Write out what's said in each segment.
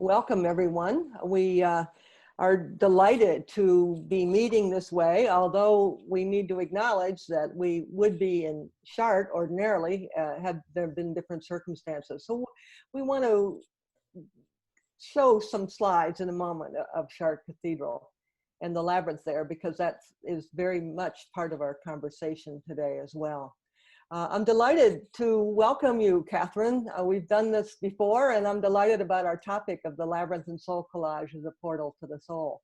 welcome everyone. We are delighted to be meeting this way, although we need to acknowledge that we would be in Chartres ordinarily had there been different circumstances. So we want to show some slides in a moment of Chartres Cathedral and the labyrinth there, because that is very much part of our conversation today as well. I'm delighted to welcome you, Catherine. We've done this before, and I'm delighted about our topic of the Labyrinth and SoulCollage as a portal to the soul.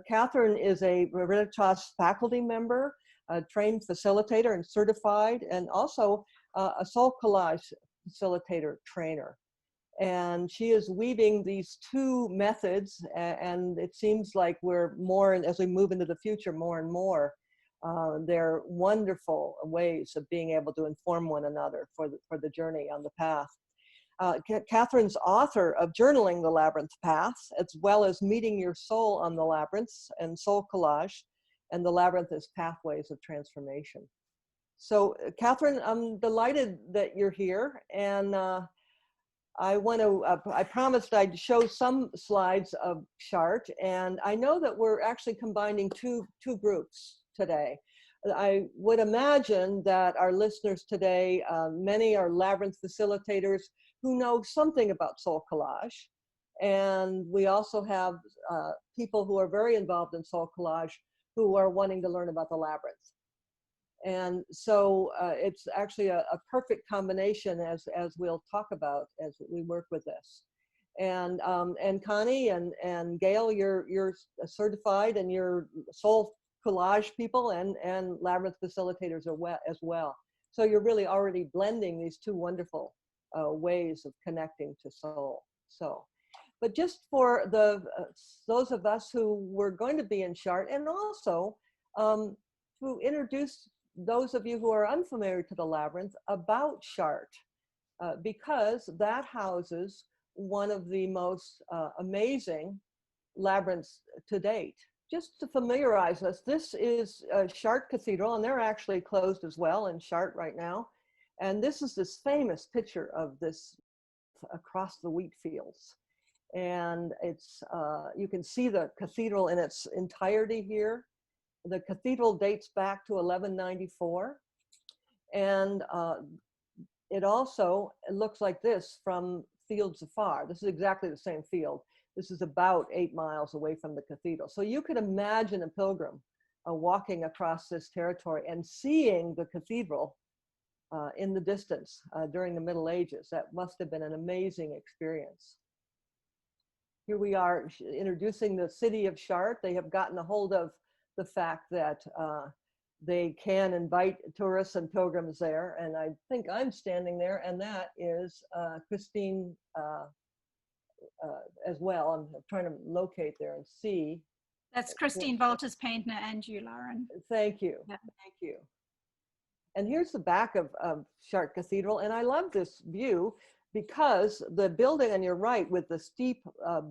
Catherine is a Veriditas faculty member, a trained facilitator and certified, and also a SoulCollage facilitator trainer. And she is weaving these two methods, and it seems like we're more, as we move into the future, more and more. They're wonderful ways of being able to inform one another for the journey on the path. Catherine's author of Journaling the Labyrinth Path, as well as Meeting Your Soul on the Labyrinths and SoulCollage, and the Labyrinth as Pathways of Transformation. So Catherine, I'm delighted that you're here, and I promised I'd show some slides of Chartres, and I know that we're actually combining two groups today. I would imagine that our listeners today, many are labyrinth facilitators who know something about SoulCollage, and we also have people who are very involved in SoulCollage who are wanting to learn about the labyrinth. And so it's actually a perfect combination, as we'll talk about as we work with this. And Connie and Gail, you're certified, and you're SoulCollage people and labyrinth facilitators as well. So you're really already blending these two wonderful ways of connecting to soul. So, but just for those of us who were going to be in Chartres, and also to introduce those of you who are unfamiliar to the labyrinth about Chartres, because that houses one of the most amazing labyrinths to date. Just to familiarize us, this is Chartres Cathedral, and they're actually closed as well in Chartres right now. And this is this famous picture of this across the wheat fields. And it's, you can see the cathedral in its entirety here. The cathedral dates back to 1194. And it also looks like this from fields afar. This is exactly the same field. This is about 8 miles away from the cathedral. So you could imagine a pilgrim walking across this territory and seeing the cathedral in the distance during the Middle Ages. That must have been an amazing experience. Here we are introducing the city of Chartres. They have gotten a hold of the fact that they can invite tourists and pilgrims there. And I think I'm standing there, and that is Christine as well. I'm trying to locate there and see. That's Christine Walters Paintner and you, Lauren. Thank you. Yeah. Thank you. And here's the back of Chartres Cathedral. And I love this view because the building on your right with the steep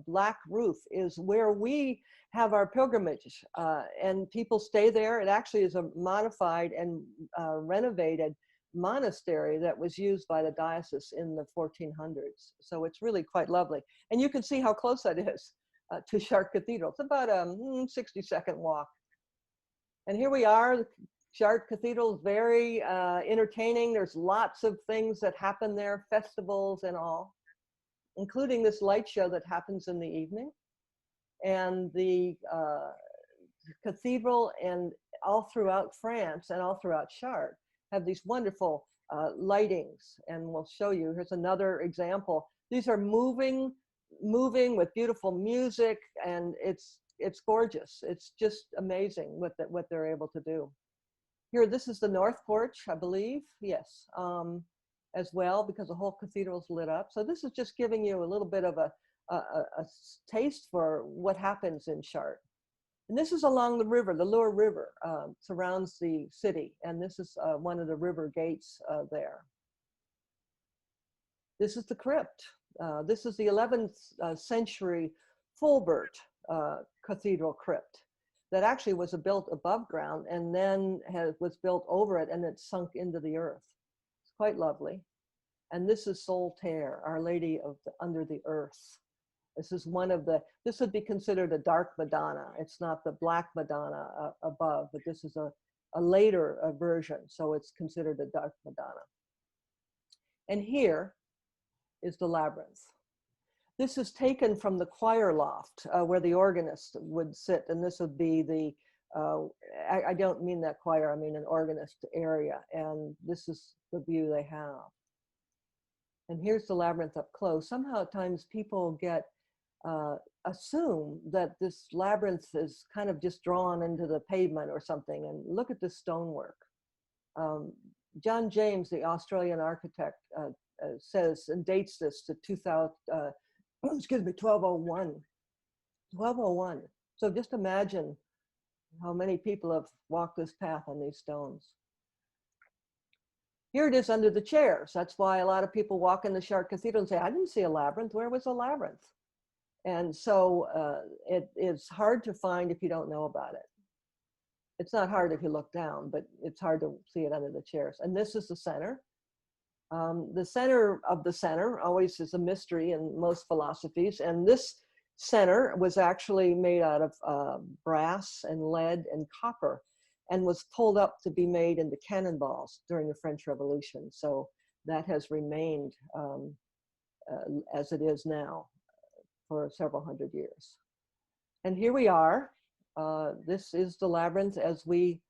black roof is where we have our pilgrimage, and people stay there. It actually is a modified and renovated monastery that was used by the diocese in the 1400s. So it's really quite lovely. And you can see how close that is to Chartres Cathedral. It's about a 60-second walk. And here we are. Chartres Cathedral is very entertaining. There's lots of things that happen there, festivals and all, including this light show that happens in the evening. And the cathedral and all throughout France and all throughout Chartres have these wonderful lightings, and we'll show you. Here's another example. These are moving with beautiful music, and it's gorgeous. It's just amazing what they're able to do. Here, this is the north porch, I believe, yes, as well, because the whole cathedral's lit up. So this is just giving you a little bit of a taste for what happens in Chartres. And this is along the river. The Loire River surrounds the city, and this is one of the river gates there. This is the crypt. This is the 11th century Fulbert cathedral crypt that actually was built above ground and then was built over it, and it sunk into the earth. It's quite lovely. And this is Soul Terre, Our Lady of under the Earth. This is this would be considered a dark Madonna. It's not the black Madonna above, but this is a later version. So it's considered a dark Madonna. And here is the labyrinth. This is taken from the choir loft where the organist would sit. And this would be the, I don't mean that choir, I mean an organist area. And this is the view they have. And here's the labyrinth up close. Somehow at times people assume that this labyrinth is kind of just drawn into the pavement or something. And look at this stonework. John James, the Australian architect, says and dates this to 1201. 1201. So just imagine how many people have walked this path on these stones. Here it is under the chairs. That's why a lot of people walk in the Chartres Cathedral and say, I didn't see a labyrinth. Where was a labyrinth? And so it's hard to find if you don't know about it. It's not hard if you look down, but it's hard to see it under the chairs. And this is the center. The center of the center always is a mystery in most philosophies. And this center was actually made out of brass and lead and copper, and was pulled up to be made into cannonballs during the French Revolution. So that has remained as it is now for several hundred years. And here we are. This is the labyrinth as we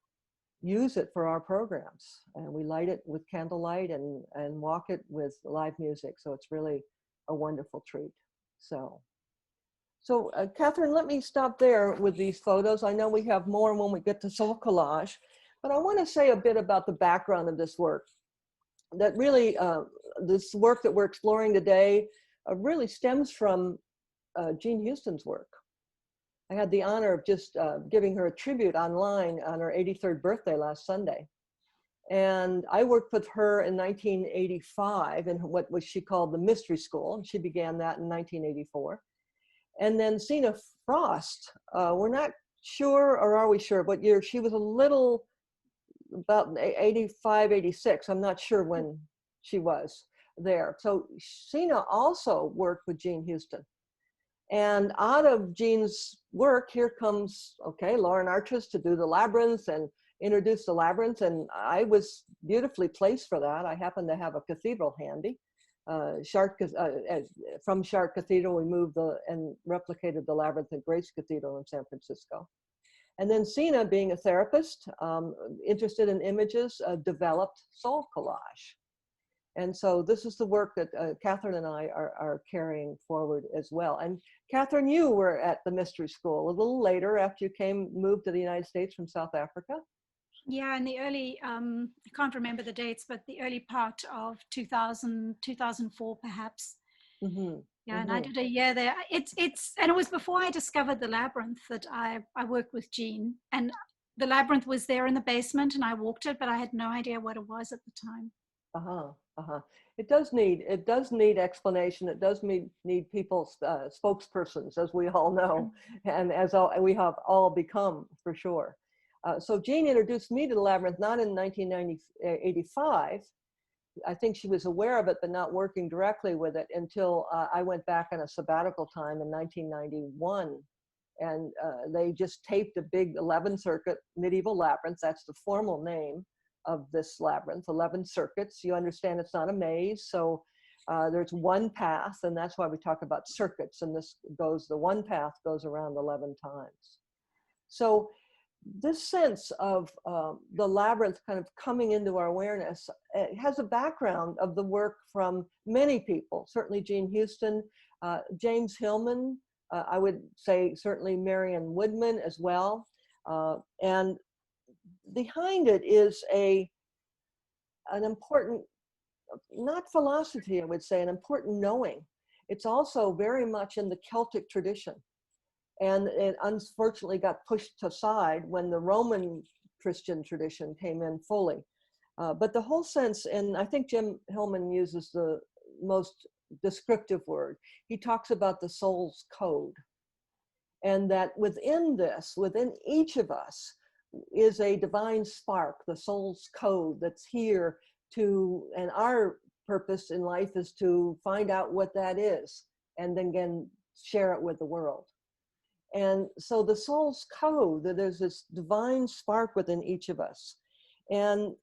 use it for our programs. And we light it with candlelight and walk it with live music. So it's really a wonderful treat. So Catherine, let me stop there with these photos. I know we have more when we get to SoulCollage, but I want to say a bit about the background of this work. That really, this work that we're exploring today really stems from Jean Houston's work. I had the honor of just giving her a tribute online on her 83rd birthday last Sunday. And I worked with her in 1985 in what she called the Mystery School. And she began that in 1984. And then Sina Frost, we're not sure, or are we sure, what year? She was a little, about 85, 86. I'm not sure when she was there. So Sina also worked with Jean Houston. And out of Jean's work, here comes, okay, Lauren Artress to do the Labyrinth and introduce the Labyrinth. And I was beautifully placed for that. I happened to have a cathedral handy. From Chartres Cathedral, we moved and replicated the Labyrinth at Grace Cathedral in San Francisco. And then Sina, being a therapist, interested in images, developed SoulCollage. And so this is the work that Catherine and I are carrying forward as well. And Catherine, you were at the Mystery School a little later after you moved to the United States from South Africa. Yeah, in the early, I can't remember the dates, but the early part of 2000, 2004 perhaps. Mm-hmm. Yeah, and I did a year there. And it was before I discovered the Labyrinth that I worked with Jean. And the Labyrinth was there in the basement and I walked it, but I had no idea what it was at the time. It does need explanation. It does need people, spokespersons, as we all know, and as we have all become, for sure. So Jean introduced me to the Labyrinth not in 1985. I think she was aware of it, but not working directly with it until I went back on a sabbatical time in 1991. And they just taped a big 11 circuit medieval labyrinth. That's the formal name of this labyrinth, 11 circuits. You understand it's not a maze. So there's one path, and that's why we talk about circuits. And the one path goes around 11 times. So this sense of the labyrinth kind of coming into our awareness, it has a background of the work from many people, certainly Jean Houston, James Hillman, I would say certainly Marion Woodman as well. And behind it is an important, not philosophy, I would say, an important knowing. It's also very much in the Celtic tradition. And it unfortunately got pushed aside when the Roman Christian tradition came in fully. But the whole sense, and I think Jim Hillman uses the most descriptive word, he talks about the soul's code. And that within each of us is a divine spark, the soul's code that's here and our purpose in life is to find out what that is. And then again, share it with the world. And so the soul's code, that there's this divine spark within each of us. And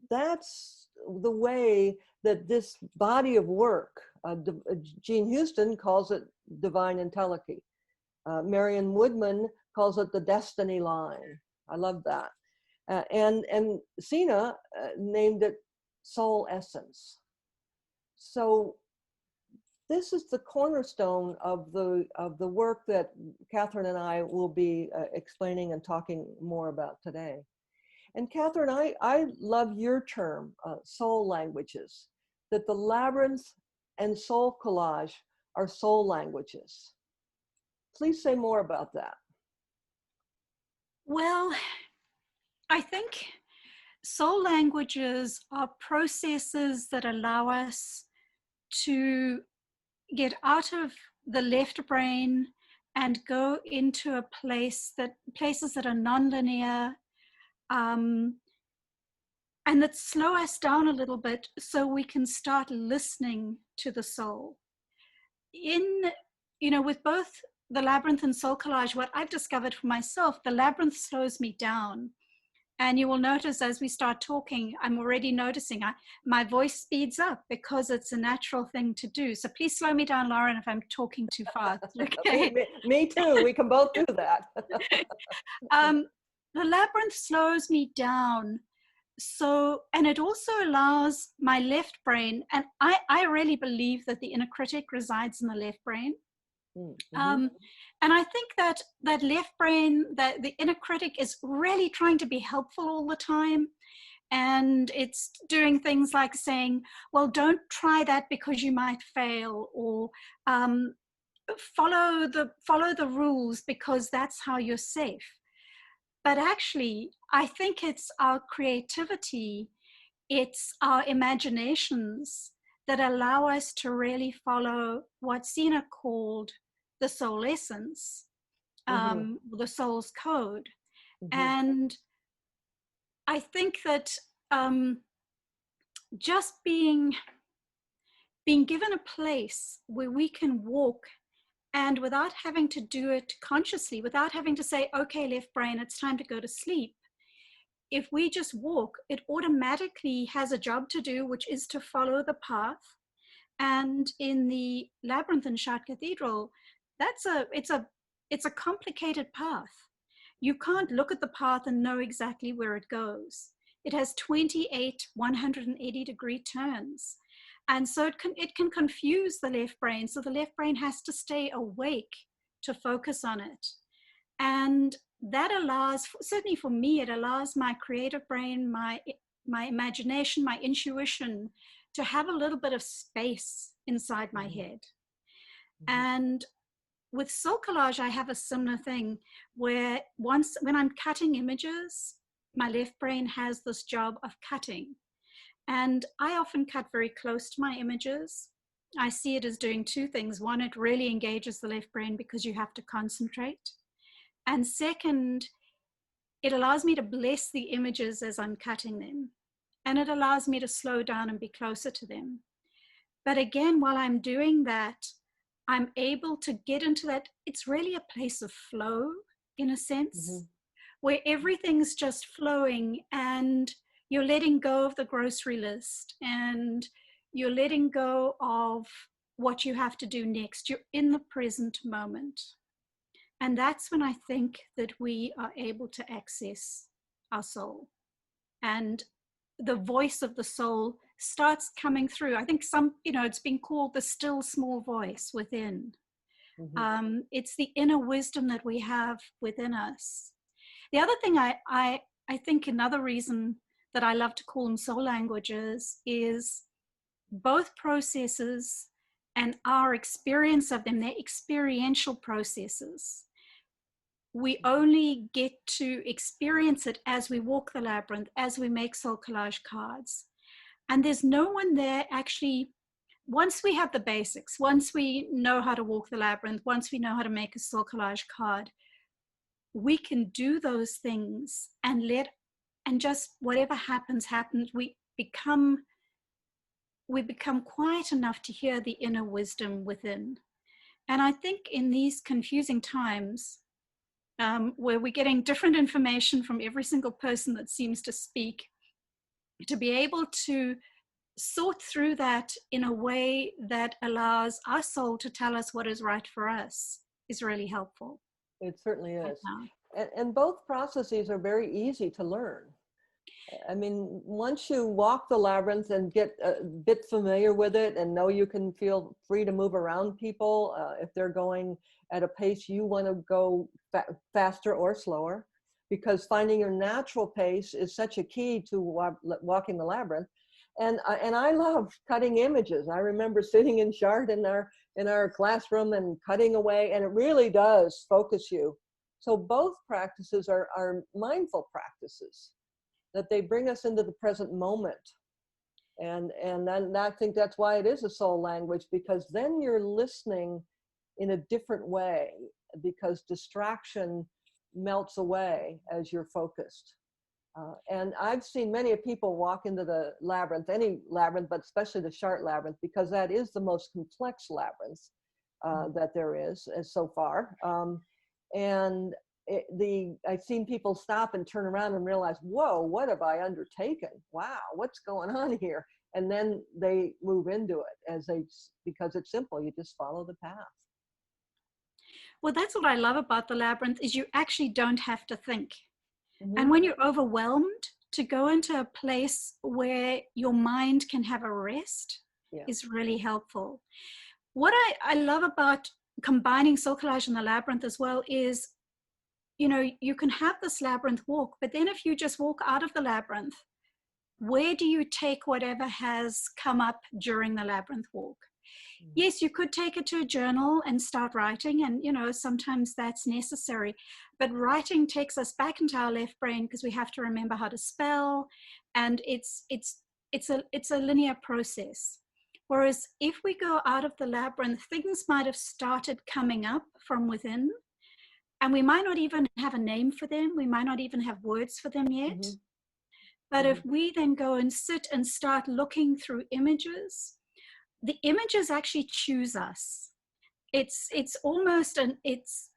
that's the way that this body of work, Jean Houston calls it divine entelechy. Marion Woodman calls it the destiny line. I love that. And Sina named it soul essence. So this is the cornerstone of the work that Catherine and I will be explaining and talking more about today. And Catherine, I love your term, soul languages, that the Labyrinth and SoulCollage are soul languages. Please say more about that. Well, I think soul languages are processes that allow us to get out of the left brain and go into places that are nonlinear, and that slow us down a little bit so we can start listening to the soul. With both the Labyrinth and SoulCollage, what I've discovered for myself, the Labyrinth slows me down. And you will notice as we start talking, I'm already noticing my voice speeds up because it's a natural thing to do. So please slow me down, Lauren, if I'm talking too fast. Okay. me too. We can both do that. The Labyrinth slows me down. And it also allows my left brain, and I really believe that the inner critic resides in the left brain. Mm-hmm. And I think that left brain, that the inner critic is really trying to be helpful all the time. And it's doing things like saying, well, don't try that because you might fail, or follow the rules because that's how you're safe. But actually, I think it's our creativity, it's our imaginations that allow us to really follow what Sina called the soul essence, the soul's code. Mm-hmm. And I think that just being given a place where we can walk, and without having to do it consciously, without having to say, okay, left brain, it's time to go to sleep. If we just walk, it automatically has a job to do, which is to follow the path. And in the Labyrinth in Chartres Cathedral, it's a complicated path. You can't look at the path and know exactly where it goes. It has 28 180-degree turns. And so it can confuse the left brain. So the left brain has to stay awake to focus on it. And that allows, certainly for me, it allows my creative brain, my imagination, my intuition to have a little bit of space inside my head. And with SoulCollage, I have a similar thing where when I'm cutting images, my left brain has this job of cutting. And I often cut very close to my images. I see it as doing two things. One, it really engages the left brain because you have to concentrate. And second, it allows me to bless the images as I'm cutting them. And it allows me to slow down and be closer to them. But again, while I'm doing that, I'm able to get into that. It's really a place of flow, in a sense, where everything's just flowing and you're letting go of the grocery list and you're letting go of what you have to do next. You're in the present moment. And that's when I think that we are able to access our soul. And the voice of the soul starts coming through. I think it's been called the still small voice within. It's the inner wisdom that we have within us. The other thing I think another reason that I love to call them soul languages is both processes and our experience of them, they're experiential processes. We only get to experience it as we walk the labyrinth, as we make SoulCollage cards. And there's no one there actually, once we have the basics, once we know how to walk the labyrinth, once we know how to make a SoulCollage card, we can do those things and just whatever happens. We become quiet enough to hear the inner wisdom within. And I think in these confusing times, where we're getting different information from every single person that seems to speak, to be able to sort through that in a way that allows our soul to tell us what is right for us is really helpful. It certainly Right is. now. And both processes are very easy to learn. I mean, once you walk the labyrinth and get a bit familiar with it and know you can feel free to move around people if they're going at a pace you want to go faster or slower, because finding your natural pace is such a key to walking the labyrinth. And I love cutting images. I remember sitting in Chartres in our classroom and cutting away, and it really does focus you. So both practices are mindful practices, that they bring us into the present moment. And then I think that's why it is a soul language, because then you're listening in a different way, because distraction melts away as you're focused. And I've seen many people walk into the labyrinth, any labyrinth, but especially the Chartres labyrinth, because that is the most complex labyrinth that there is so far. I've seen people stop and turn around and realize, whoa, what have I undertaken? Wow, what's going on here? And then they move into it because it's simple. You just follow the path. Well, that's what I love about the labyrinth, is you actually don't have to think. Mm-hmm. And when you're overwhelmed, to go into a place where your mind can have a rest is really helpful. What I love about combining SoulCollage and the labyrinth as well is, you know, you can have this labyrinth walk, but then if you just walk out of the labyrinth, where do you take whatever has come up during the labyrinth walk? Yes, you could take it to a journal and start writing, and you know, sometimes that's necessary, but writing takes us back into our left brain because we have to remember how to spell, and it's a linear process. Whereas if we go out of the labyrinth, things might have started coming up from within, and we might not even have a name for them, we might not even have words for them yet. Mm-hmm. But if we then go and sit and start looking through images, the images actually choose us. It's almost it's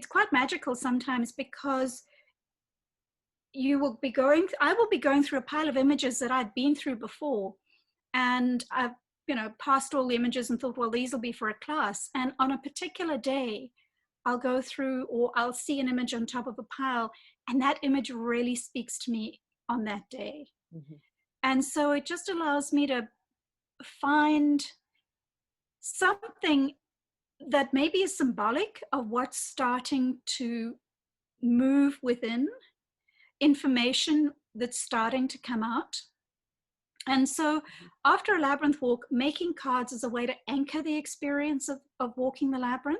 quite magical sometimes, because I will be going through a pile of images that I'd been through before, and I've passed all the images and thought, well, these will be for a class. And on a particular day, I'll go through, or I'll see an image on top of a pile, and that image really speaks to me on that day. Mm-hmm. And so it just allows me to find something that maybe is symbolic of what's starting to move within, information that's starting to come out. And so after a labyrinth walk, making cards is a way to anchor the experience of walking the labyrinth.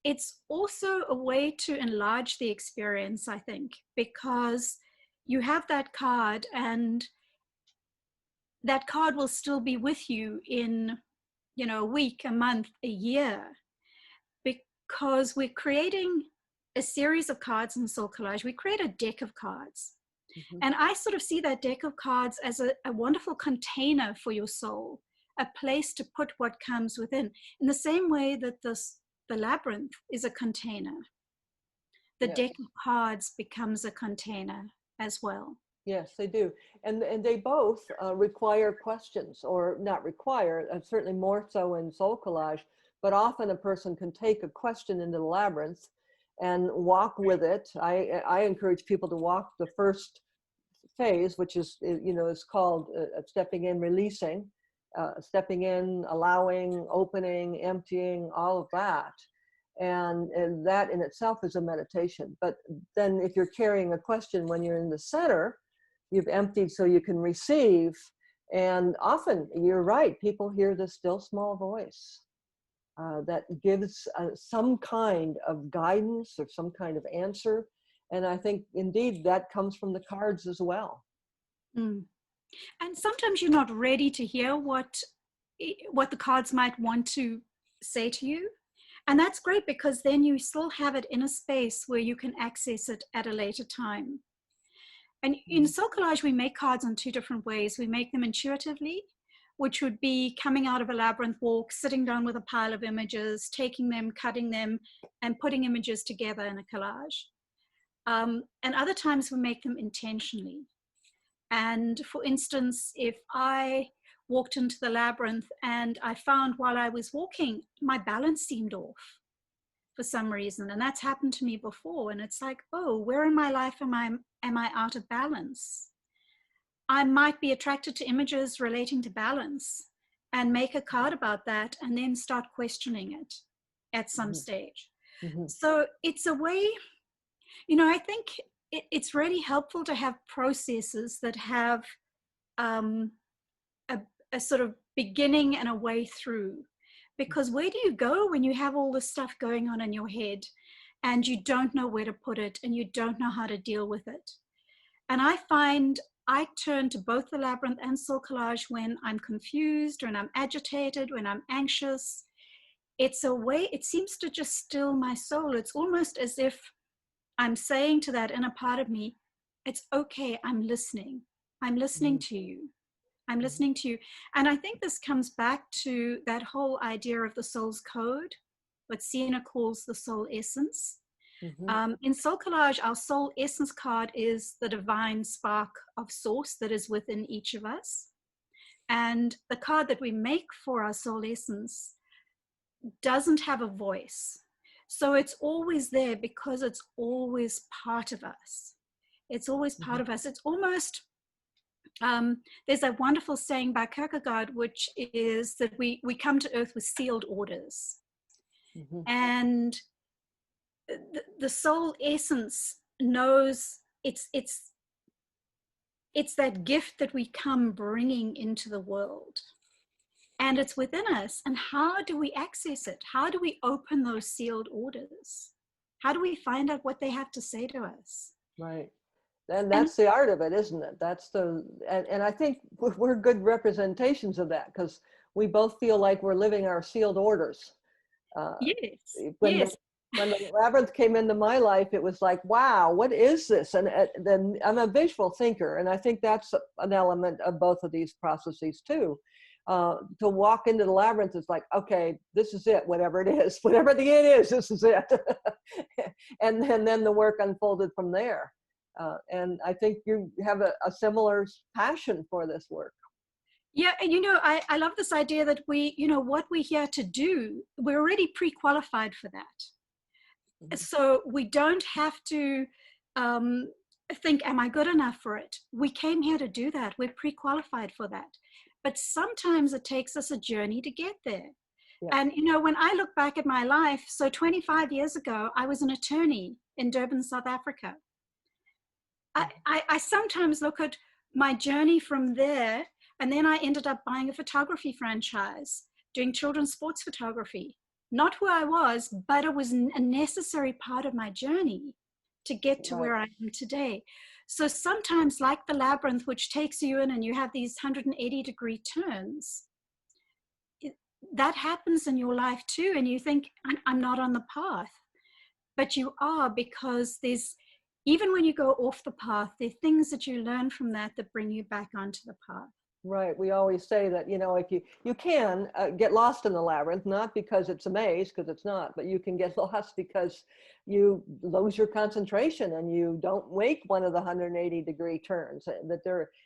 It's also a way to enlarge the experience, I think, because you have that card, and that card will still be with you in, a week, a month, a year, because we're creating a series of cards in SoulCollage. We create a deck of cards. Mm-hmm. And I sort of see that deck of cards as a wonderful container for your soul, a place to put what comes within, in the same way that the labyrinth is a container. The deck of cards becomes a container as well. Yes, they do. And they both require questions, or not require, certainly more so in SoulCollage, but often a person can take a question into the labyrinth and walk with it. I encourage people to walk the first phase, which is, is called stepping in, releasing, stepping in, allowing, opening, emptying, all of that. And that in itself is a meditation. But then if you're carrying a question when you're in the center, you've emptied so you can receive. And often, you're right, people hear the still small voice that gives some kind of guidance or some kind of answer. And I think indeed that comes from the cards as well. Mm. And sometimes you're not ready to hear what the cards might want to say to you. And that's great, because then you still have it in a space where you can access it at a later time. And in SoulCollage, we make cards in two different ways. We make them intuitively, which would be coming out of a labyrinth walk, sitting down with a pile of images, taking them, cutting them, and putting images together in a collage. And other times we make them intentionally. And for instance, if I walked into the labyrinth and I found while I was walking, my balance seemed off for some reason. And that's happened to me before. And it's like, oh, where in my life am I out of balance? I might be attracted to images relating to balance and make a card about that and then start questioning it at some stage. So it's a way, you know, I think it's really helpful to have processes that have a sort of beginning and a way through. Because where do you go when you have all this stuff going on in your head and you don't know where to put it and you don't know how to deal with it? And I find I turn to both the Labyrinth and SoulCollage when I'm confused, when I'm agitated, when I'm anxious. It's a way, it seems to just still my soul. It's almost as if I'm saying to that inner part of me, it's okay, I'm listening. I'm listening to you. I'm listening to you. And I think this comes back to that whole idea of the soul's code, what Sienna calls the soul essence. In SoulCollage, our soul essence card is the divine spark of source that is within each of us. And the card that we make for our soul essence doesn't have a voice. So it's always there because it's always part of us. It's always part of us. It's almost, there's a wonderful saying by Kierkegaard, which is that we come to earth with sealed orders. And the soul essence knows it's that gift that we come bringing into the world. And it's within us. And how do we access it? How do we open those sealed orders? How do we find out what they have to say to us? Right. And that's the art of it, isn't it? That's and I think we're good representations of that, because we both feel like we're living our sealed orders. Yes. When the labyrinth came into my life, it was like, wow, what is this? And then I'm a visual thinker, and I think that's an element of both of these processes too. To walk into the labyrinth is like, okay, this is it, whatever it is, whatever the it is, this is it. and then the work unfolded from there. And I think you have a similar passion for this work. Yeah, and you know, I love this idea that we, you know, what we're here to do, we're already pre-qualified for that. So we don't have to think, am I good enough for it? We came here to do that. We're pre-qualified for that. But sometimes it takes us a journey to get there. Yeah. And, you know, when I look back at my life, so 25 years ago, I was an attorney in Durban, South Africa. I sometimes look at my journey from there, and then I ended up buying a photography franchise, doing children's sports photography. Not who I was, but it was a necessary part of my journey to get to where I am today. So sometimes, like the labyrinth, which takes you in and you have these 180-degree turns, that happens in your life too. And you think, I'm not on the path. But you are, because even when you go off the path, there are things that you learn from that bring you back onto the path. Right. We always say that, you know, if you can get lost in the labyrinth, not because it's a maze, because it's not, but you can get lost because you lose your concentration and you don't make one of the 180-degree turns.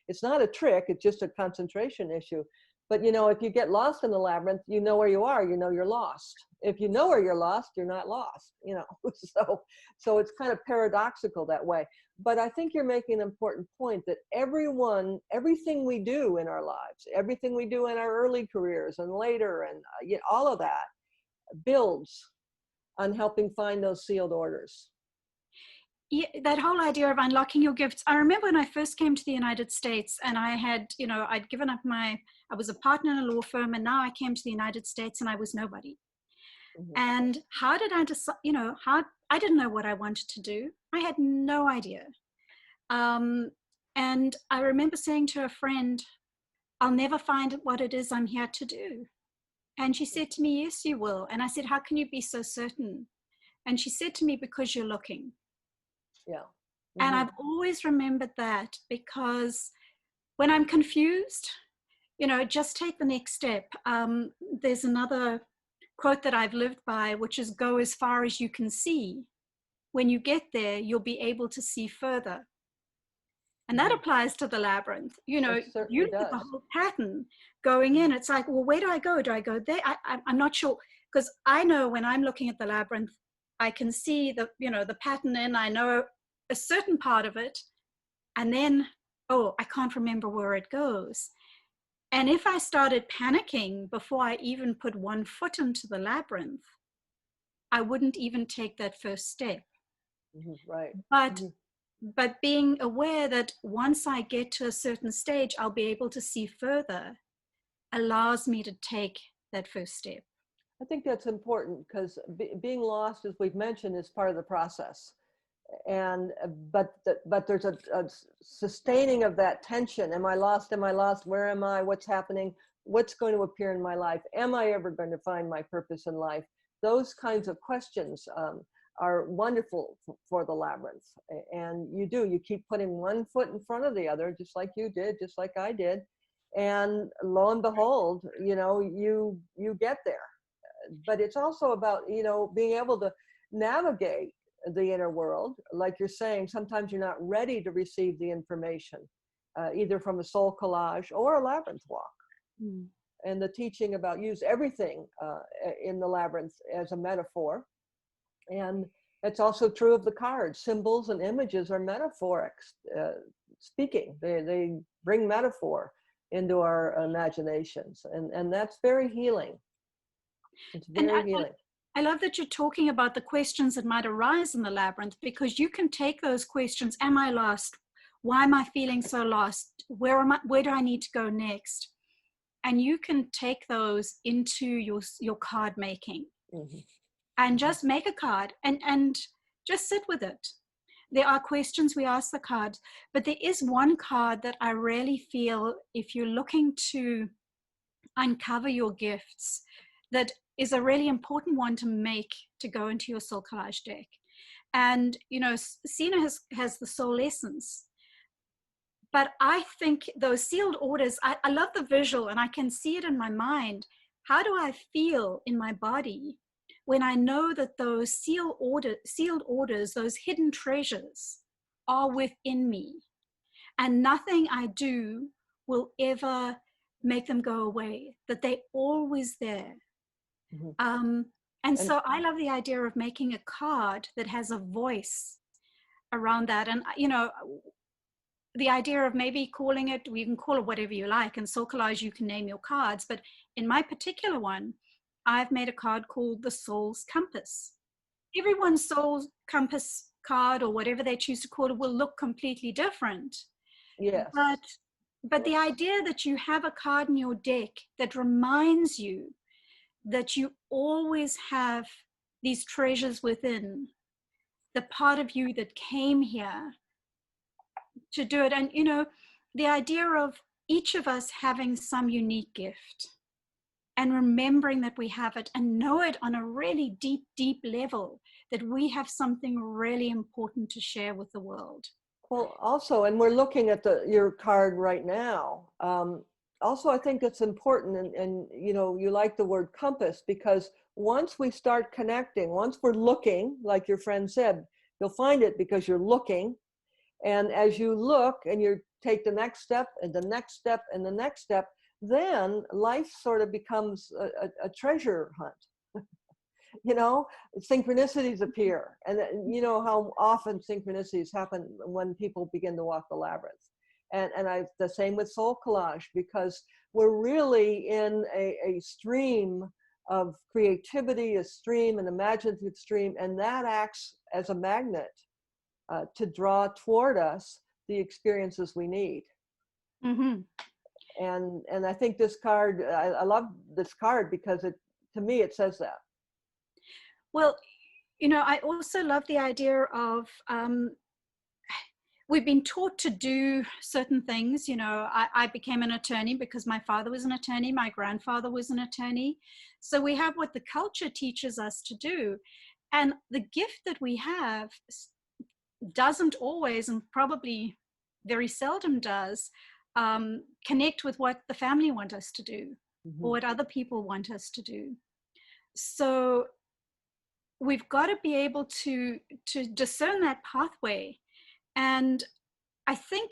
It's not a trick, it's just a concentration issue. But, you know, if you get lost in the labyrinth, you know where you are, you know you're lost. If you know where you're lost, you're not lost, you know. So it's kind of paradoxical that way. But I think you're making an important point that everything we do in our lives, everything we do in our early careers and later, and all of that builds on helping find those sealed orders. Yeah, that whole idea of unlocking your gifts. I remember when I first came to the United States, and I had, you know, I'd given up I was a partner in a law firm, and now I came to the United States and I was nobody. And how did I decide, you know, I didn't know what I wanted to do. I had no idea. And I remember saying to a friend, I'll never find what it is I'm here to do. And she said to me, yes, you will. And I said, how can you be so certain? And she said to me, because you're looking. Yeah. And I've always remembered that, because when I'm confused, just take the next step. There's another quote that I've lived by, which is go as far as you can see. When you get there, you'll be able to see further. And that applies to the labyrinth. You look at the whole pattern going in. It's like, well, where do I go? Do I go there? I'm not sure, because I know when I'm looking at the labyrinth, I can see the pattern in. I know a certain part of it, and then I can't remember where it goes. And if I started panicking before I even put one foot into the labyrinth, I wouldn't even take that first step. Right. But being aware that once I get to a certain stage, I'll be able to see further, allows me to take that first step. I think that's important, because being lost, as we've mentioned, is part of the process. And but there's a sustaining of that tension. Am I lost? Am I lost? Where am I? What's happening? What's going to appear in my life? Am I ever going to find my purpose in life? Those kinds of questions are wonderful for the labyrinth. And you keep putting one foot in front of the other, just like you did, just like I did. And lo and behold, you get there. But it's also about, being able to navigate the inner world. Like you're saying, sometimes you're not ready to receive the information, either from a soul collage or a labyrinth walk. And the teaching about use everything in the labyrinth as a metaphor. And it's also true of the cards. Symbols and images are metaphoric speaking. They bring metaphor into our imaginations. And that's very healing. It's very healing. I love that you're talking about the questions that might arise in the labyrinth, because you can take those questions. Am I lost? Why am I feeling so lost? Where do I need to go next? And you can take those into your card making. And just make a card and just sit with it. There are questions we ask the cards, but there is one card that I really feel, if you're looking to uncover your gifts, that is a really important one to make to go into your soul collage deck. And, Sina has the soul essence. But I think those sealed orders, I love the visual, and I can see it in my mind. How do I feel in my body when I know that those sealed orders, those hidden treasures, are within me, and nothing I do will ever make them go away, that they're always there? And so I love the idea of making a card that has a voice around that. And, the idea of maybe calling it, you can call it whatever you like. In Soul Collage, you can name your cards. But in my particular one, I've made a card called the Soul's Compass. Everyone's Soul's Compass card, or whatever they choose to call it, will look completely different. Yes. But the idea that you have a card in your deck that reminds you that you always have these treasures within, the part of you that came here to do it. And, the idea of each of us having some unique gift, and remembering that we have it, and know it on a really deep, deep level, that we have something really important to share with the world. Well, also, and we're looking at your card right now. Also, I think it's important, and you like the word compass, because once we start connecting, once we're looking, like your friend said, you'll find it because you're looking. And as you look and you take the next step and the next step and the next step, then life sort of becomes a treasure hunt. Synchronicities appear. And how often synchronicities happen when people begin to walk the labyrinth. And the same with Soul Collage, because we're really in a stream of creativity, an imaginative stream, and that acts as a magnet to draw toward us the experiences we need. And I think this card, I love this card because to me it says that. Well, I also love the idea of we've been taught to do certain things. I became an attorney because my father was an attorney, my grandfather was an attorney. So we have what the culture teaches us to do. And the gift that we have doesn't always, and probably very seldom does, connect with what the family want us to do, or Mm-hmm. what other people want us to do. So we've got to be able to discern that pathway. And I think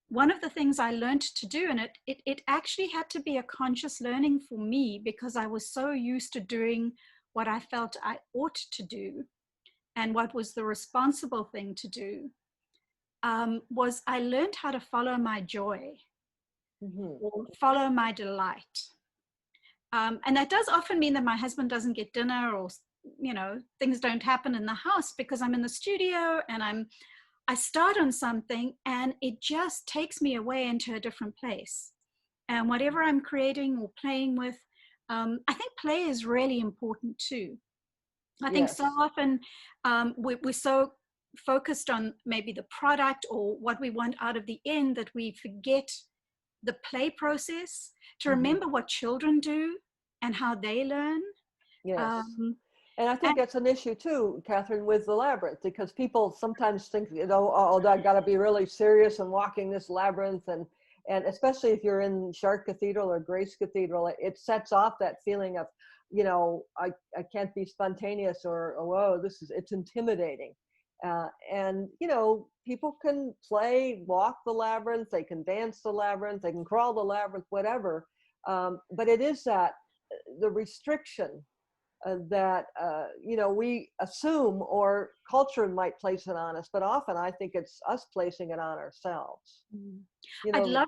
one of the things I learned to do, and it actually had to be a conscious learning for me, because I was so used to doing what I felt I ought to do and what was the responsible thing to do, was I learned how to follow my joy, Mm-hmm. or follow my delight. And that does often mean that my husband doesn't get dinner, or things don't happen in the house, because I'm in the studio and I start on something and it just takes me away into a different place. And whatever I'm creating or playing with, I think play is really important too. I think so Yes. often we're so focused on maybe the product or what we want out of the end that we forget the play process, to Mm-hmm. remember what children do and how they learn. Yes. Um, And I think and that's an issue too, Catherine, with the labyrinth, because people sometimes think, oh, I got to be really serious and walking this labyrinth, and especially if you're in Chartres Cathedral or Grace Cathedral, it sets off that feeling of, I can't be spontaneous, or whoa, it's intimidating. And people can walk the labyrinth, they can dance the labyrinth, they can crawl the labyrinth, whatever. But it is the restriction that we assume, or culture might place it on us, but often I think it's us placing it on ourselves. You I'd know, love,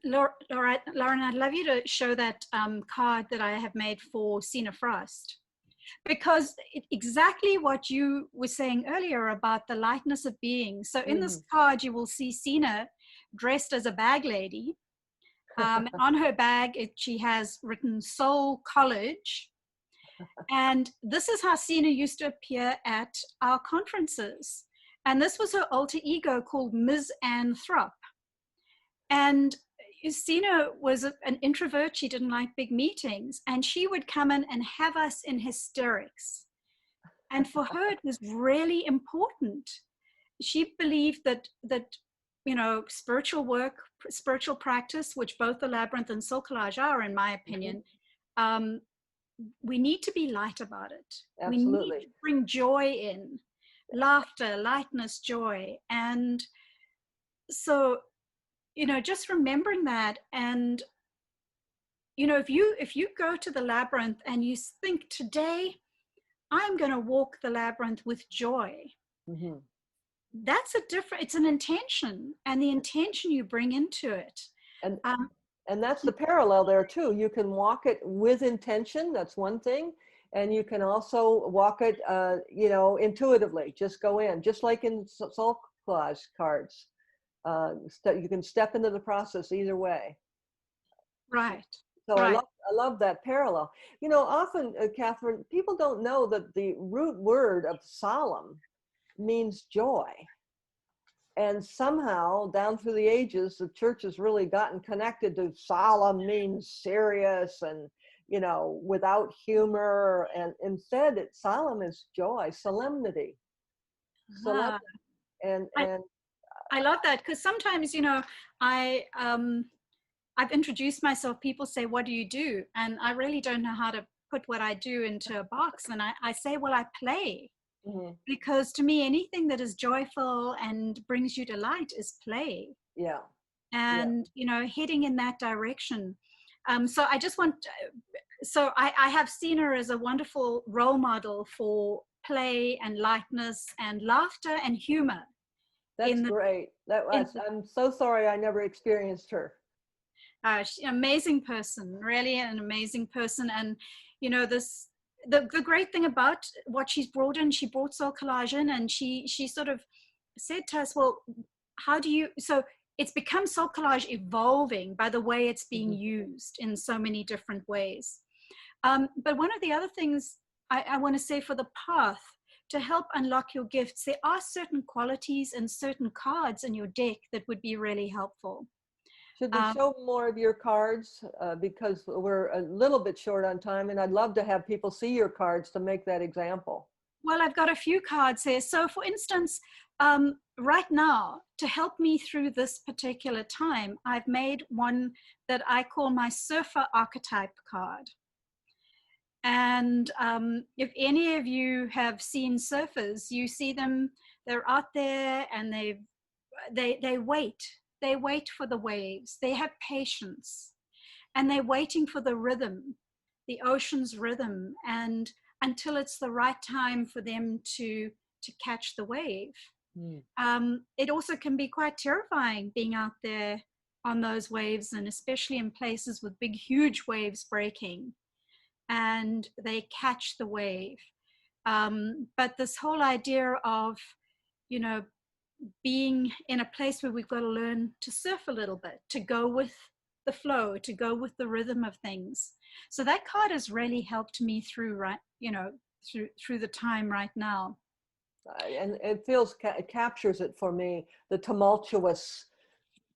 Lauren, I'd love you to show that card that I have made for Sina Frost, because exactly what you were saying earlier about the lightness of being. So in this card, you will see Sina dressed as a bag lady. On her bag, she has written SoulCollage. And this is how Sina used to appear at our conferences. And this was her alter ego called Ms. Ann Throp. And Sina was an introvert. She didn't like big meetings. And she would come in and have us in hysterics. And for her, it was really important. She believed that spiritual work, spiritual practice, which both the Labyrinth and SoulCollage are, in my opinion, we need to be light about it. Absolutely. We need to bring joy in, laughter, lightness, joy. And so, just remembering that. And, if you go to the labyrinth and you think, today, I'm going to walk the labyrinth with joy. Mm-hmm. That's it's an intention, and the intention you bring into it. And that's the parallel there too. You can walk it with intention. That's one thing. And you can also walk it, intuitively, just go in, just like in SoulCollage cards. You can step into the process either way. Right. So right. I love that parallel. Often, Catherine, people don't know that the root word of solemn means joy. And somehow, down through the ages, the church has really gotten connected to solemn means serious and, without humor. And instead, solemn is joy, solemnity. Solemnity. And I love that, because sometimes, I've introduced myself. People say, "What do you do?" And I really don't know how to put what I do into a box. And I say, well, I play. Mm-hmm. Because to me, anything that is joyful and brings you delight is play. Yeah. And, heading in that direction. So I just want, I have seen her as a wonderful role model for play and lightness and laughter and humor. That's great. I'm so sorry I never experienced her. Amazing person, really an amazing person. And, the great thing about what she's brought in, she brought SoulCollage in, and she sort of said to us, well, how do you, so it's become SoulCollage evolving by the way it's being used in so many different ways. But one of the other things I want to say for the path, to help unlock your gifts, there are certain qualities and certain cards in your deck that would be really helpful. Should we show more of your cards? Because we're a little bit short on time, and I'd love to have people see your cards to make that example. Well, I've got a few cards here. So for instance, right now, to help me through this particular time, I've made one that I call my surfer archetype card. And if any of you have seen surfers, you see them, they're out there and they wait. They wait for the waves. They have patience and they're waiting for the rhythm, the ocean's rhythm, and until it's the right time for them to catch the wave. It also can be quite terrifying being out there on those waves, and especially in places with big, huge waves breaking, and they catch the wave. But this whole idea of, you know, being in a place where we've got to learn to surf a little bit, to go with the flow, to go with the rhythm of things. So that card has really helped me through, right, you know, through the time right now. And it feels, it captures it for me, the tumultuous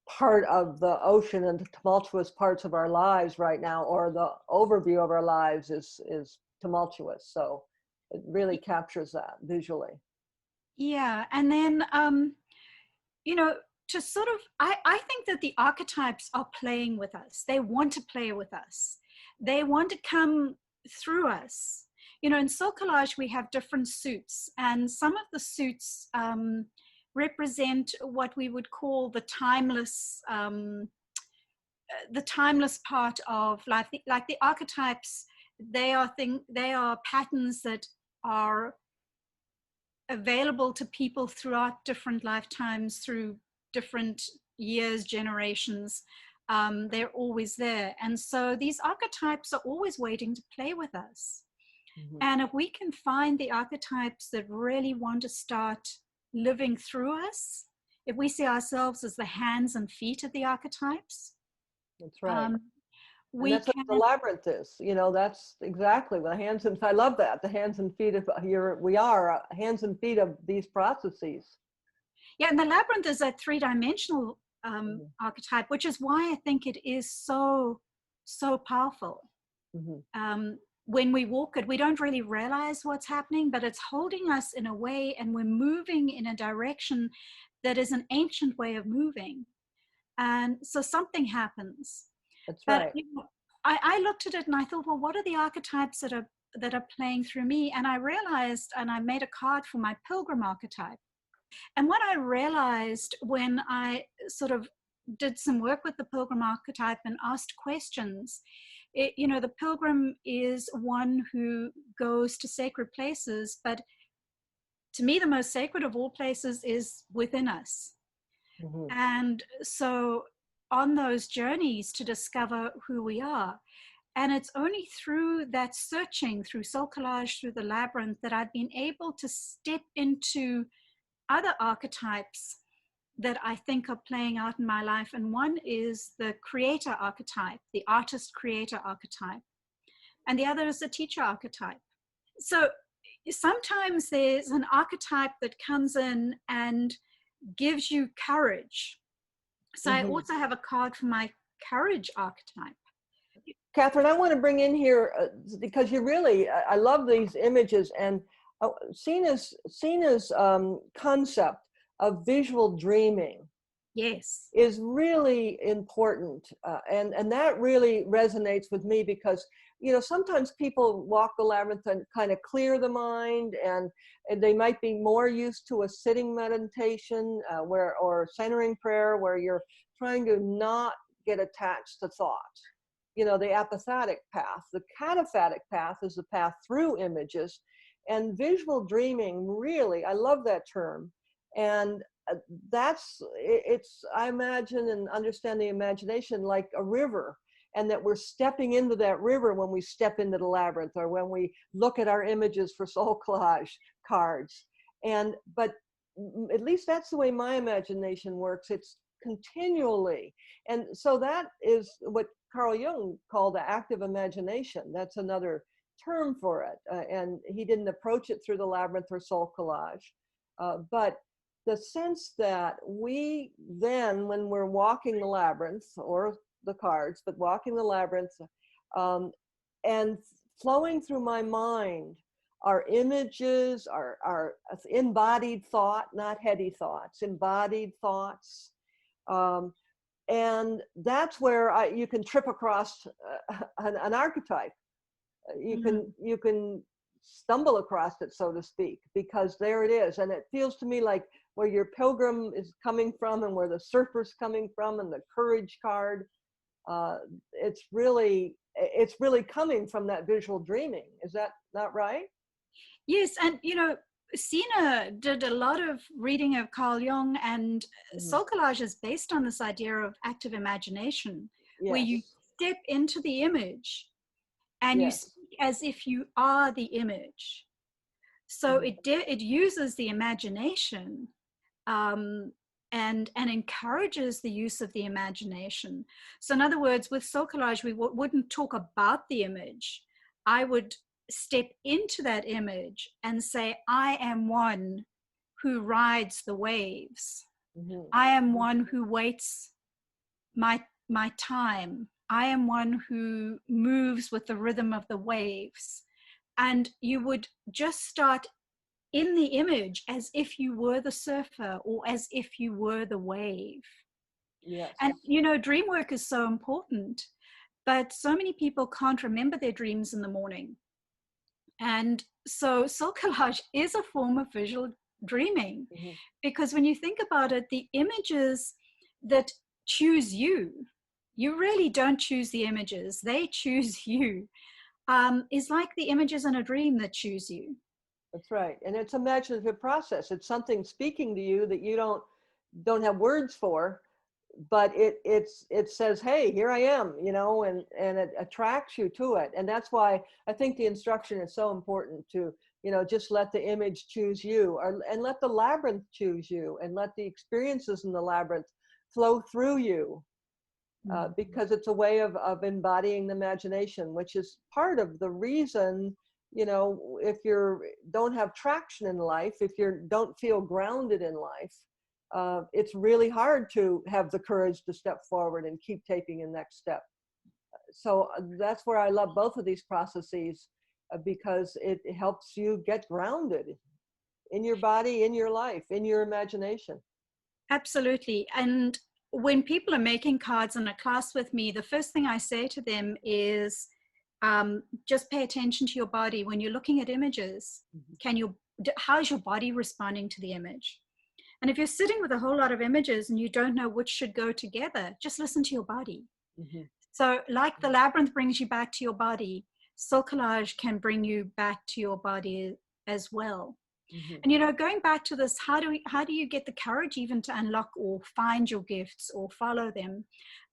part of the ocean and the tumultuous parts of our lives right now, or the overview of our lives is tumultuous. So it really captures that visually. Yeah. And then, you know, to sort of, I think that the archetypes are playing with us. They want to play with us. They want to come through us. You know, in SoulCollage, we have different suits, and some of the suits represent what we would call the timeless part of life. Like the archetypes, they are patterns that are available to people throughout different lifetimes, through different years, generations. They're always there. And so these archetypes are always waiting to play with us. And if we can find the archetypes that really want to start living through us, if we see ourselves as the hands and feet of the archetypes. That's right. And that's what the labyrinth is. You know, that's exactly the hands and, I love that, the hands and feet of we are hands and feet of these processes. Yeah, and the labyrinth is a three-dimensional archetype, which is why I think it is so powerful. When we walk it, we don't really realize what's happening, but it's holding us in a way, and we're moving in a direction that is an ancient way of moving. And so something happens. That's right. But, you know, I looked at it and I thought, well, what are the archetypes that are playing through me? And I realized, and I made a card for my pilgrim archetype. And what I realized when I sort of did some work with the pilgrim archetype and asked questions, you know, the pilgrim is one who goes to sacred places, but to me, the most sacred of all places is within us. And so on those journeys to discover who we are, and it's only through that searching, through SoulCollage, through the labyrinth, that I've been able to step into other archetypes that I think are playing out in my life. And one is the creator archetype, the artist creator archetype. And the other is the teacher archetype. So sometimes there's an archetype that comes in and gives you courage. So I also have a card for my courage archetype. Catherine, I want to bring in here, because you really, I love these images, and Sina's concept of visual dreaming, yes, is really important, and that really resonates with me, because you know, sometimes people walk the labyrinth and kind of clear the mind, and they might be more used to a sitting meditation or centering prayer, where you're trying to not get attached to thought. You know, the apophatic path. The cataphatic path is the path through images, and visual dreaming, really, I love that term. And it's, I imagine and understand the imagination like a river, and that we're stepping into that river when we step into the labyrinth, or when we look at our images for SoulCollage cards. But at least that's the way my imagination works. It's continually. And so that is what Carl Jung called the active imagination. That's another term for it. And he didn't approach it through the labyrinth or SoulCollage. But the sense that we then, when we're walking the labyrinth, or the cards, but walking the labyrinth, and flowing through my mind our images, our embodied thought, not heady thoughts, embodied thoughts. And that's where you can trip across an archetype. You can stumble across it, so to speak, because there it is. And it feels to me like where your pilgrim is coming from and where the surfer's coming from and the courage card, it's really coming from that visual dreaming. Is that not right? Yes, and Sina did a lot of reading of Carl Jung, and SoulCollage is based on this idea of active imagination, where you step into the image and you speak as if you are the image. So it uses the imagination and encourages the use of the imagination. So in other words, with SoulCollage, we wouldn't talk about the image. I would step into that image and say, I am one who rides the waves. I am one who waits my time. I am one who moves with the rhythm of the waves. And you would just start in the image as if you were the surfer or as if you were the wave. Yes. And dream work is so important, but so many people can't remember their dreams in the morning. And so SoulCollage is a form of visual dreaming, because when you think about it, the images that choose you really don't choose the images, they choose you, is like the images in a dream that choose you. That's right. And it's an imaginative process. It's something speaking to you that you don't have words for, but it says, hey, here I am, and it attracts you to it. And that's why I think the instruction is so important to, just let the image choose you, and let the labyrinth choose you, and let the experiences in the labyrinth flow through you, because it's a way of embodying the imagination, which is part of the reason, if you don't have traction in life, if you don't feel grounded in life, it's really hard to have the courage to step forward and keep taking the next step. So that's where I love both of these processes, because it helps you get grounded in your body, in your life, in your imagination. Absolutely. And when people are making cards in a class with me, the first thing I say to them is, just pay attention to your body. When you're looking at images, how's your body responding to the image? And if you're sitting with a whole lot of images and you don't know which should go together, just listen to your body. So like the labyrinth brings you back to your body, SoulCollage can bring you back to your body as well. And going back to this, how do you get the courage even to unlock or find your gifts or follow them?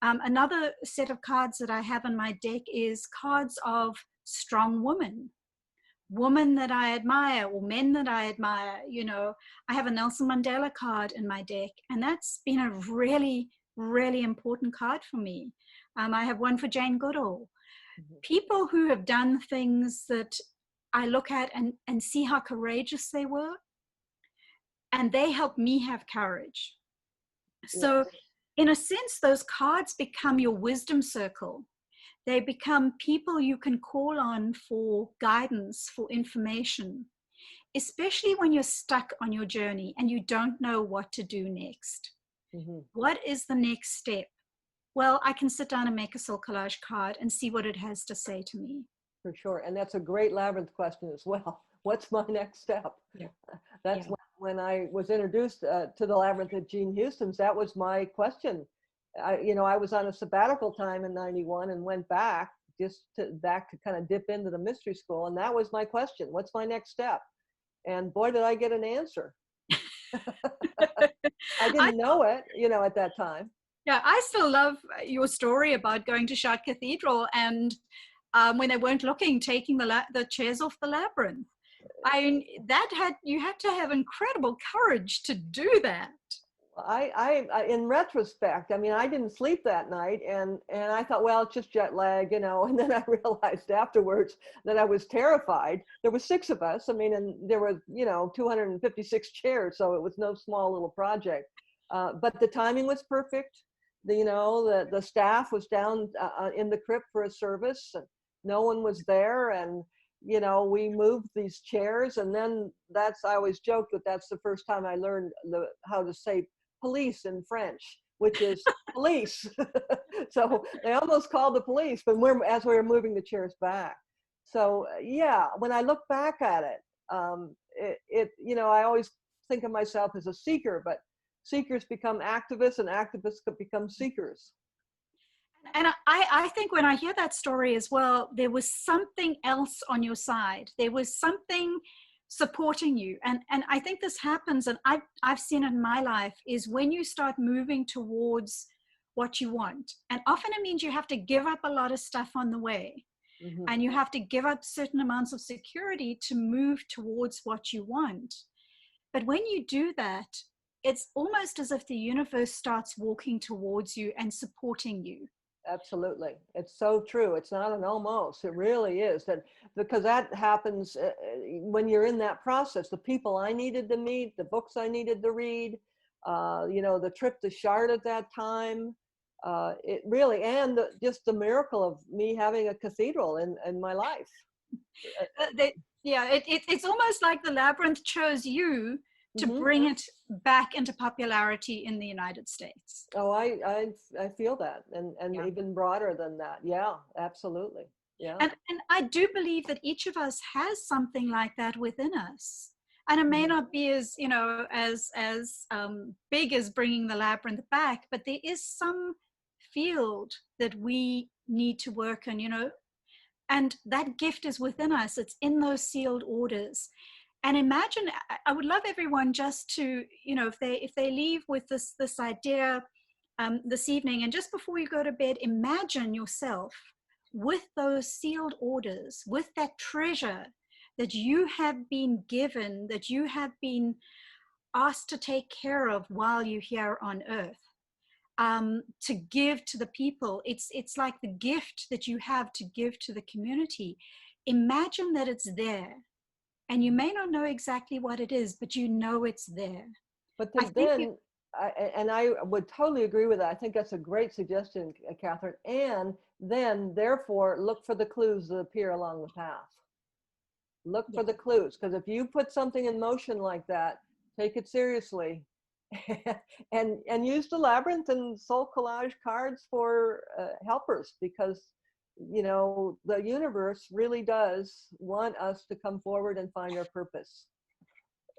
Another set of cards that I have in my deck is cards of strong women that I admire, or men that I admire. I have a Nelson Mandela card in my deck, and that's been a really, really important card for me. I have one for Jane Goodall. People who have done things that I look at and see how courageous they were, and they help me have courage. So in a sense, those cards become your wisdom circle. They become people you can call on for guidance, for information, especially when you're stuck on your journey and you don't know what to do next. What is the next step? Well, I can sit down and make a SoulCollage card and see what it has to say to me. For sure. And that's a great labyrinth question as well. What's my next step? That's when I was introduced to the labyrinth at Gene Houston's, that was my question. I was on a sabbatical time in '91 and went back to kind of dip into the mystery school. And that was my question. What's my next step? And boy, did I get an answer. I didn't know it, at that time. Yeah, I still love your story about going to Chartres Cathedral and when they weren't looking, taking the chairs off the labyrinth. You had to have incredible courage to do that. I in retrospect, I didn't sleep that night, and I thought, well, it's just jet lag, and then I realized afterwards that I was terrified. There were 6 of us, and there were 256 chairs, so it was no small little project. But the timing was perfect. The staff was down in the crypt for a service, and no one was there, and you know, we moved these chairs, and then I always joked that that's the first time I learned how to say police in French, which is police. So they almost called the police, but as we were moving the chairs back. So yeah, when I look back at it, you know, I always think of myself as a seeker, but seekers become activists, and activists could become seekers. And I think when I hear that story as well, there was something else on your side. There was something supporting you. And I think this happens, and I've seen it in my life, is when you start moving towards what you want. And often it means you have to give up a lot of stuff on the way. Mm-hmm. And you have to give up certain amounts of security to move towards what you want. But when you do that, it's almost as if the universe starts walking towards you and supporting you. Absolutely. It's so true. It's not an almost, it really is. That because that happens when you're in that process. The people I needed to meet, the books I needed to read, you know, the trip to Chartres at that time, it really, and just the miracle of me having a cathedral in my life. It's almost like the Labyrinth chose you to mm-hmm. bring it back into popularity in the United States. Oh, I feel that, and yeah. Even broader than that. Yeah, absolutely. Yeah. And I do believe that each of us has something like that within us. And it may mm-hmm. not be as, you know, as big as bringing the Labyrinth back, but there is some field that we need to work on, you know, and that gift is within us. It's in those sealed orders. And imagine, I would love everyone just to, you know, if they leave with this idea this evening, and just before you go to bed, imagine yourself with those sealed orders, with that treasure that you have been given, that you have been asked to take care of while you're here on earth, to give to the people. It's like the gift that you have to give to the community. Imagine that it's there. And you may not know exactly what it is, but you know it's there. But I would totally agree with that. I think that's a great suggestion, Catherine. And then, therefore, look for the clues that appear along the path. Look for the clues, because if you put something in motion like that, take it seriously, and use the Labyrinth and SoulCollage cards for helpers, because you know, the universe really does want us to come forward and find our purpose.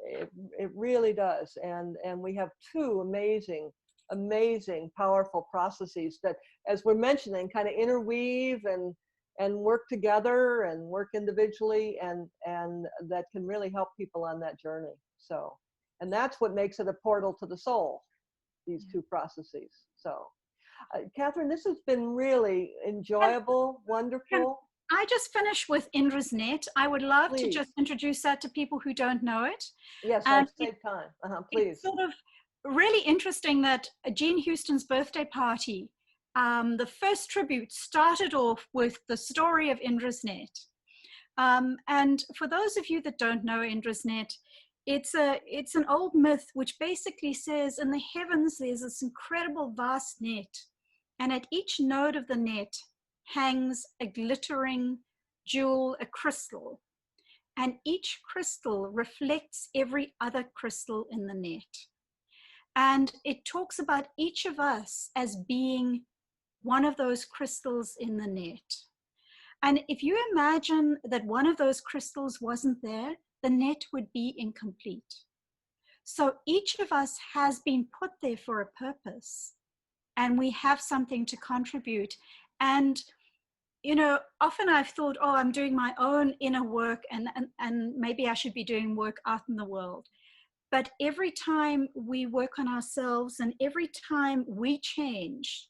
It really does. And we have two amazing, powerful processes that, as we're mentioning, kind of interweave and work together and work individually, and that can really help people on that journey. So, and that's what makes it a portal to the soul, these two processes. So, Catherine, this has been really enjoyable, wonderful. I just finished with Indra's Net. I would love to just introduce that to people who don't know it. Yes, let's save time. Please. It's sort of really interesting that Jean Houston's birthday party, the first tribute started off with the story of Indra's Net. And for those of you that don't know Indra's Net, it's an old myth which basically says in the heavens there's this incredible vast net, and at each node of the net hangs a glittering jewel, a crystal, and each crystal reflects every other crystal in the net. And it talks about each of us as being one of those crystals in the net. And if you imagine that one of those crystals wasn't there, the net would be incomplete. So each of us has been put there for a purpose, and we have something to contribute. And, you know, often I've thought, oh, I'm doing my own inner work, and maybe I should be doing work out in the world. But every time we work on ourselves and every time we change,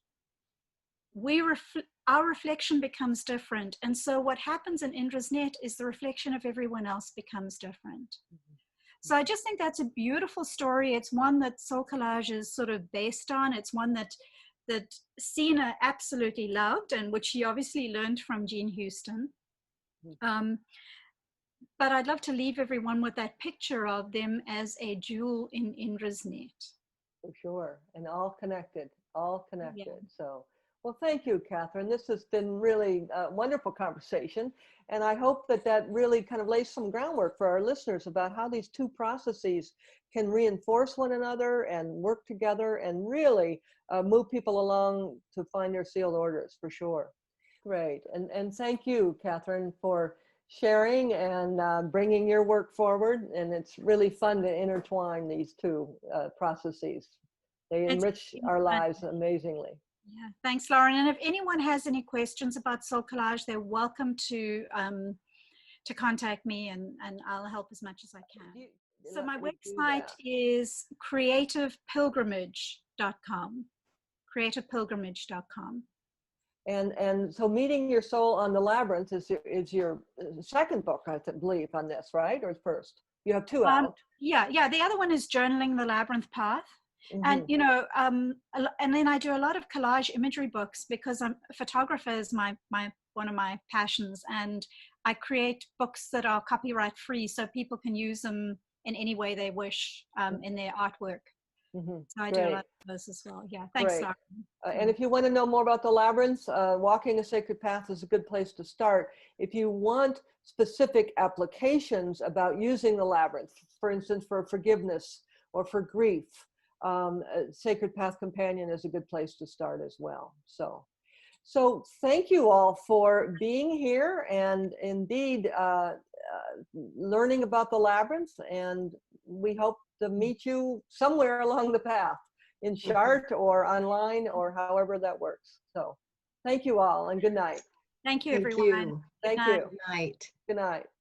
our reflection becomes different. And so what happens in Indra's Net is the reflection of everyone else becomes different. Mm-hmm. So I just think that's a beautiful story. It's one that SoulCollage is sort of based on. It's one that Sina absolutely loved, and which she obviously learned from Jean Houston. Mm-hmm. But I'd love to leave everyone with that picture of them as a jewel in Indra's Net. For sure, and all connected. Yeah. So Well, thank you, Catherine. This has been really a wonderful conversation. And I hope that that really kind of lays some groundwork for our listeners about how these two processes can reinforce one another and work together and really move people along to find their sealed orders for sure. Great. And thank you, Catherine, for sharing and bringing your work forward. And it's really fun to intertwine these two processes. They enrich our lives amazingly. Yeah, thanks, Lauren. And if anyone has any questions about Soul Collage, they're welcome to contact me, and I'll help as much as I can. So my website is creativepilgrimage.com. creativepilgrimage.com. And so Meeting Your Soul on the Labyrinth is your second book, I believe, on this, right? Or first? You have two out. Yeah. The other one is Journaling the Labyrinth Path. And, you know, and then I do a lot of collage imagery books because a photographer is one of my passions. And I create books that are copyright free so people can use them in any way they wish in their artwork. So I do a lot of those as well. Yeah, thanks, Lauren. And if you want to know more about the labyrinths, Walking a Sacred Path is a good place to start. If you want specific applications about using the labyrinth, for instance, for forgiveness or for grief, Sacred Path Companion is a good place to start as well. So thank you all for being here and indeed learning about the labyrinth, and we hope to meet you somewhere along the path in Chartres or online or however that works. So thank you all and good night. Thank you, everyone. Thank you. Good night. Good night.